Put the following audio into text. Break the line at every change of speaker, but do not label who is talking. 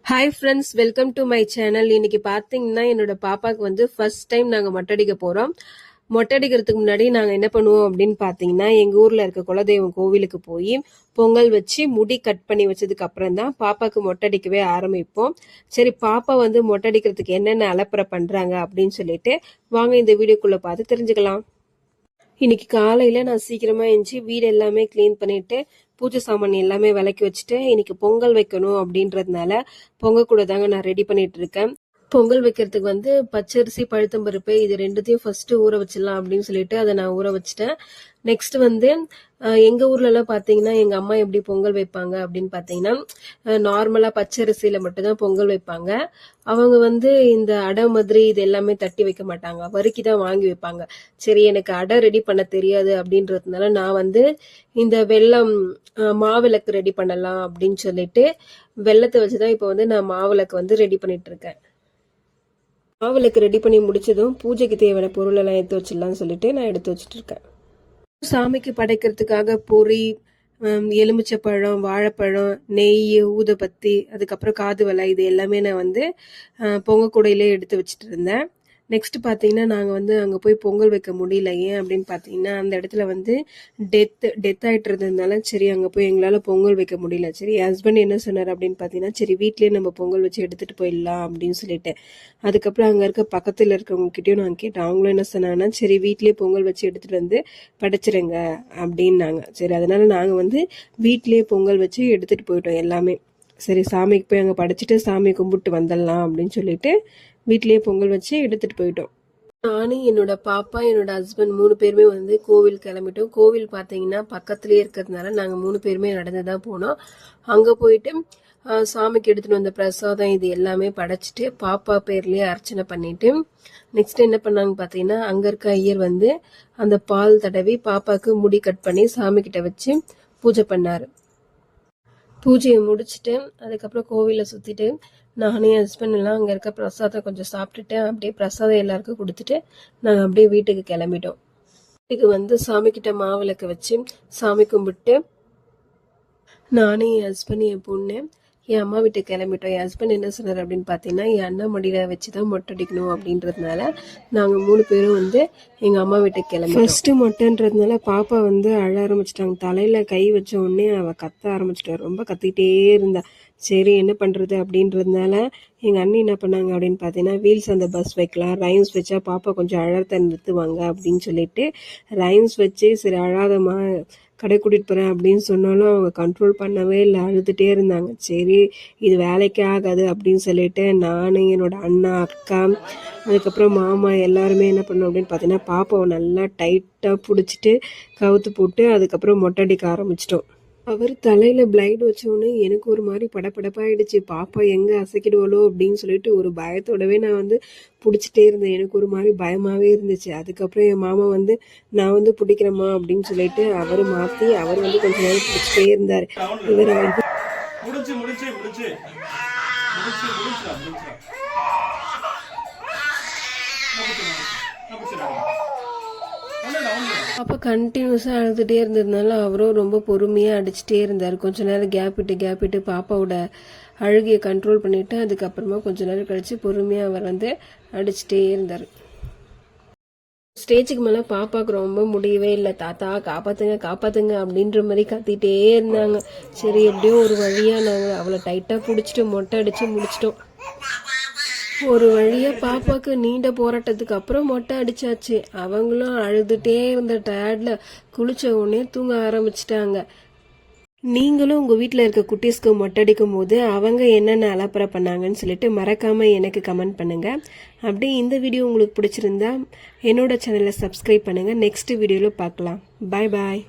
Hi friends, welcome to my channel. இன்னைக்கு பார்த்தீங்கன்னா என்னோட பாப்பாவுக்கு வந்து ஃபர்ஸ்ட் டைம் நாங்கள் மொட்டை அடிக்க போகிறோம். மொட்டை அடிக்கிறதுக்கு முன்னாடி நாங்கள் என்ன பண்ணுவோம் அப்படின்னு பார்த்தீங்கன்னா, எங்கள் ஊரில் இருக்க குலதெய்வம் கோவிலுக்கு போய் பொங்கல் வச்சு முடி கட் பண்ணி வச்சதுக்கு அப்புறம் தான் பாப்பாவுக்கு மொட்டை அடிக்கவே ஆரம்பிப்போம். சரி, பாப்பா வந்து மொட்டை அடிக்கிறதுக்கு என்னென்ன அலப்பறை பண்ணுறாங்க அப்படின்னு சொல்லிட்டு வாங்க இந்த வீடியோக்குள்ளே பார்த்து தெரிஞ்சுக்கலாம். இன்னைக்கு காலையில் நான் சீக்கிரமாக எழுந்துச்சி வீடு எல்லாமே க்ளீன் பண்ணிவிட்டு பூஜை சாமான் எல்லாமே விளக்கி வச்சுட்டு இன்னைக்கு பொங்கல் வைக்கணும் அப்படின்றதுனால பொங்கல் கூட தாங்க நான் ரெடி பண்ணிட்டு இருக்கேன். பொங்கல் வைக்கிறதுக்கு வந்து பச்சரிசி பழுத்தம்பருப்பு இது ரெண்டுத்தையும் ஃபர்ஸ்ட் ஊற வச்சிடலாம் அப்படின்னு சொல்லிட்டு அதை நான் ஊற வச்சுட்டேன். நெக்ஸ்ட் வந்து எங்க ஊர்ல எல்லாம் பாத்தீங்கன்னா எங்க அம்மா எப்படி பொங்கல் வைப்பாங்க அப்படின்னு பாத்தீங்கன்னா நார்மலா பச்சரிசியில மட்டும்தான் பொங்கல் வைப்பாங்க. அவங்க வந்து இந்த அடை மாதிரி இது எல்லாமே தட்டி வைக்க மாட்டாங்க, வறுக்கி தான் வாங்கி வைப்பாங்க. சரி, எனக்கு அடை ரெடி பண்ண தெரியாது அப்படின்றதுனால நான் வந்து இந்த வெல்லம் மாவிளக்கு ரெடி பண்ணலாம் அப்படின்னு சொல்லிட்டு வெள்ளத்தை வச்சுதான் இப்போ வந்து நான் மாவிளக்கு வந்து ரெடி பண்ணிட்டு இருக்கேன். மாவிளக்கு ரெடி பண்ணி முடிச்சதும் பூஜைக்கு தேவையான பொருள் எல்லாம் எடுத்து வச்சிடலாம்னு சொல்லிட்டு நான் எடுத்து வச்சுட்டு இருக்கேன். சாமிக்கு படைக்கிறதுக்காக பொரி, எலுமிச்சப்பழம், வாழைப்பழம், நெய், ஊதுபத்தி, அதுக்கப்புறம் காது வலை இது எல்லாமே நான் வந்து பொங்க கூடையிலே எடுத்து வச்சுட்டு இருந்தேன். நெக்ஸ்ட் பார்த்தீங்கன்னா நாங்கள் வந்து அங்கே போய் பொங்கல் வைக்க முடியல. ஏன் அப்படின்னு பார்த்தீங்கன்னா அந்த இடத்துல வந்து டெத் ஆகிட்டு இருந்ததுனால சரி அங்கே போய் எங்களால் பொங்கல் வைக்க முடியல. சரி, என் ஹஸ்பண்ட் என்ன சொன்னார் அப்படின்னு பார்த்தீங்கன்னா, சரி வீட்லேயே நம்ம பொங்கல் வச்சு எடுத்துகிட்டு போயிடலாம் அப்படின்னு சொல்லிட்டு அதுக்கப்புறம் அங்கே இருக்க பக்கத்தில் இருக்கவங்ககிட்டயும் நான் கேட்டேன். அவங்களும் என்ன சொன்னாங்கன்னா, சரி வீட்லேயே பொங்கல் வச்சு எடுத்துகிட்டு வந்து படைச்சிருங்க அப்படின்னாங்க. சரி, அதனால நாங்கள் வந்து வீட்லேயே பொங்கல் வச்சு எடுத்துகிட்டு போயிட்டோம் எல்லாமே. சரி, சாமிக்கு போய் அங்கே படைச்சிட்டு சாமி கும்பிட்டு வந்துடலாம் அப்படின்னு சொல்லிட்டு வீட்லயே பொங்கல் வச்சு எடுத்துட்டு போயிட்டோம். நானும் என்னோட பாப்பா, என்னோட ஹஸ்பண்ட் 3 பேருமே வந்து கோவில் கிளம்பிட்டோம். கோவில் பார்த்தீங்கன்னா பக்கத்துலேயே இருக்கிறதுனால நாங்கள் 3 பேருமே நடந்து தான் போனோம். அங்கே போயிட்டு சாமிக்கு எடுத்துட்டு வந்த பிரசாதம் இது எல்லாமே படைச்சிட்டு பாப்பா பேர்லயே அர்ச்சனை பண்ணிட்டு நெக்ஸ்ட் என்ன பண்ணாங்க பார்த்தீங்கன்னா, அங்கே இருக்க ஐயர் வந்து அந்த பால் தடவி பாப்பாவுக்கு முடி கட் பண்ணி சாமி கிட்ட வச்சு பூஜை பண்ணாரு. பூஜையை முடிச்சுட்டு அதுக்கப்புறம் கோவிலை சுற்றிட்டு நானே ஹஸ்பண்ட் எல்லாம் அங்கே இருக்க பிரசாதம் கொஞ்சம் சாப்பிட்டுட்டு அப்படியே பிரசாதம் எல்லாருக்கும் கொடுத்துட்டு நாங்கள் அப்படியே வீட்டுக்கு கிளம்பிட்டோம். வீட்டுக்கு வந்து சாமி கிட்ட மாவிளக்கு வச்சு சாமி கும்பிட்டு நானே என் ஹஸ்பண்ட் என் பொண்ணு என் அம்மா வீட்டுக்கு கிளம்பிட்டோம். என் ஹஸ்பண்ட் என்ன சொன்னார் அப்படின்னு பார்த்தீங்கன்னா, என் அண்ணா மடியில வச்சுதான் மொட்டை அடிக்கணும் அப்படின்றதுனால நாங்கள் 3 பேரும் வந்து எங்கள் அம்மா வீட்டுக்கு கிளம்பி ஃபர்ஸ்ட் மொட்டைன்றதுனால பாப்பா வந்து அழ ஆரம்பிச்சிட்டாங்க. தலையில கை வச்ச உடனே அவ கத்த ஆரம்பிச்சிட்டா, ரொம்ப கத்திக்கிட்டே இருந்தா. சரி, என்ன பண்றது அப்படின்றதுனால எங்க அண்ணி என்ன பண்ணாங்க அப்படின்னு பார்த்தீங்கன்னா, வீல்ஸ் அந்த பஸ் வைக்கலாம், ரைம்ஸ் வச்சா பாப்பா கொஞ்சம் அழறத நிறுத்துவாங்க அப்படின்னு சொல்லிட்டு ரைம்ஸ் வச்சு சரி அழாதமா கடை கூட்டிட்டு போறேன் அப்படின்னு சொன்னாலும் அவங்க கண்ட்ரோல் பண்ணவே இல்லை, அழுதுகிட்டே இருந்தாங்க. சரி, இது வேலைக்கே ஆகாது அப்படின்னு சொல்லிட்டு நான், என்னோட அண்ணா, அக்கா, அதுக்கப்புறம் மாமா எல்லாருமே என்ன பண்ணோம் அப்படின்னு பார்த்தீங்கன்னா, பாப்பாவை நல்லா டைட்டாக பிடிச்சிட்டு கவுத்து போட்டு அதுக்கப்புறம் மொட்டை அடிக்க ஆரம்பிச்சிட்டோம். அவர் தலையில பிளைட் வச்சோடனே எனக்கு ஒரு மாதிரி படப்படப்பாயிடுச்சு. பாப்பா எங்க அசைக்கிடுவாளோ அப்படின்னு சொல்லிட்டு ஒரு பயத்தோடவே நான் வந்து பிடிச்சிட்டே இருந்தேன். எனக்கு ஒரு மாதிரி பயமாவே இருந்துச்சு. அதுக்கப்புறம் என் மாமா வந்து நான் வந்து பிடிக்கிறேம்மா அப்படின்னு சொல்லிட்டு அவர் மாத்தி அவர் வந்து கொஞ்ச நேரம் பிடிச்சிட்டே இருந்தாரு. இவர் அப்போ கண்டினியூஸாக அழுதுகிட்டே இருந்ததுனால அவரும் ரொம்ப பொறுமையாக அடிச்சுட்டே இருந்தார். கொஞ்ச நேரம் கேப் விட்டு பாப்பாவோட அழுகையை கண்ட்ரோல் பண்ணிவிட்டு அதுக்கப்புறமா கொஞ்ச நேரம் கழித்து பொறுமையாக அவர் வந்து அடிச்சுட்டே இருந்தார். ஸ்டேஜுக்கு மேலே பாப்பாவுக்கு ரொம்ப முடியவே இல்லை. தாத்தா காப்பாத்துங்க காப்பாத்துங்க அப்படின்ற மாதிரி கத்திட்டே இருந்தாங்க. சரி, எப்படியோ ஒரு வழியாக நாங்கள் அவளை டைட்டாக பிடிச்சிட்டு மொட்டை அடித்து முடிச்சிட்டோம். ஒரு வழியா பாப்பாக்கு நீண்ட போராட்டத்துக்கு அப்புறம் மொட்டை அடிச்சாச்சு. அவங்களும் அழுதுட்டே இருந்த டயர்ட்ல குளிச்ச உடனே தூங்க ஆரம்பிச்சிட்டாங்க. நீங்களும் உங்க வீட்டில் இருக்க குட்டீஸ்க்கு மொட்டை அடிக்கும் போது அவங்க என்னென்ன அலப்பறை பண்ணாங்கன்னு சொல்லிட்டு மறக்காம எனக்கு கமெண்ட் பண்ணுங்க. அப்படியே இந்த வீடியோ உங்களுக்கு பிடிச்சிருந்தா என்னோட சேனலை சப்ஸ்கிரைப் பண்ணுங்க. நெக்ஸ்ட் வீடியோல பார்க்கலாம். பாய் பாய்.